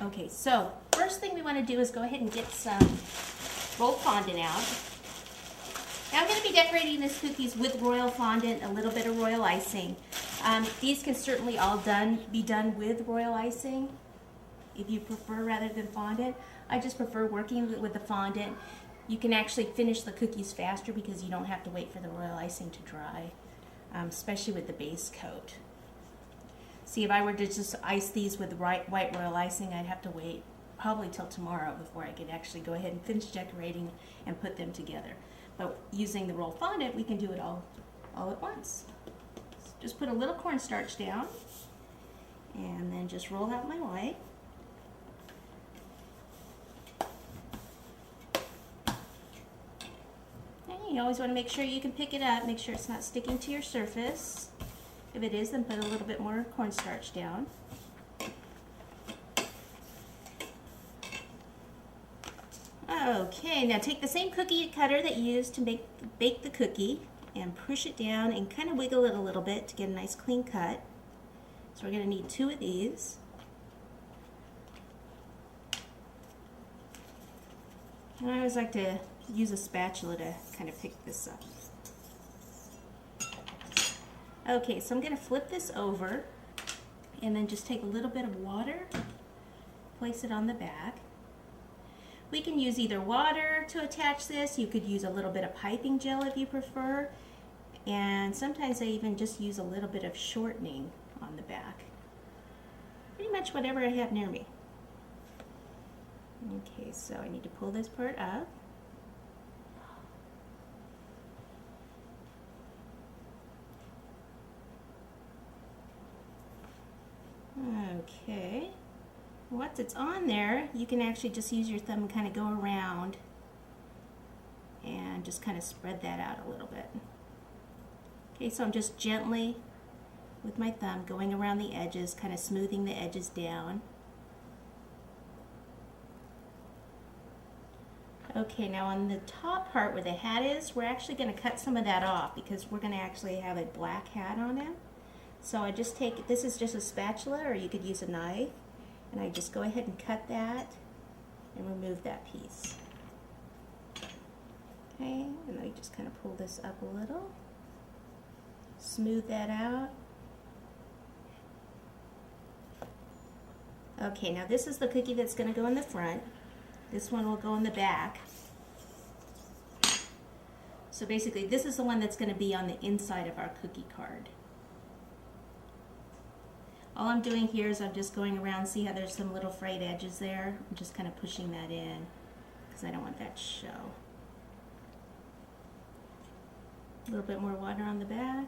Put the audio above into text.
Okay, so first thing we want to do is go ahead and get some rolled fondant out. Now I'm going to be decorating these cookies with royal fondant, a little bit of royal icing. These can certainly all be done with royal icing if you prefer rather than fondant. I just prefer working with the fondant. You can actually finish the cookies faster because you don't have to wait for the royal icing to dry, especially with the base coat. See, if I were to just ice these with white royal icing, I'd have to wait probably till tomorrow before I could actually go ahead and finish decorating and put them together. But using the rolled fondant, we can do it all at once. Just put a little cornstarch down and then just roll out my white. And you always want to make sure you can pick it up, make sure it's not sticking to your surface. If it is, then put a little bit more cornstarch down. Okay, now take the same cookie cutter that you used to bake the cookie and push it down and kind of wiggle it a little bit to get a nice clean cut. So we're going to need 2 of these. And I always like to use a spatula to kind of pick this up. Okay, so I'm going to flip this over and then just take a little bit of water, place it on the back. We can use either water to attach this, you could use a little bit of piping gel if you prefer, and sometimes I even just use a little bit of shortening on the back. Pretty much whatever I have near me. Okay, so I need to pull this part up. Okay, once it's on there, you can actually just use your thumb and kind of go around and just kind of spread that out a little bit. Okay, so I'm just gently with my thumb going around the edges, kind of smoothing the edges down. Okay, now on the top part where the hat is, we're actually going to cut some of that off because we're going to actually have a black hat on it. So I just take, this is just a spatula, or you could use a knife, and I just go ahead and cut that and remove that piece. Okay, and I just kind of pull this up a little, smooth that out. Okay, now this is the cookie that's going to go in the front. This one will go in the back. So basically this is the one that's going to be on the inside of our cookie card. All I'm doing here is I'm just going around, see how there's some little frayed edges there? I'm just kind of pushing that in because I don't want that to show. A little bit more water on the back.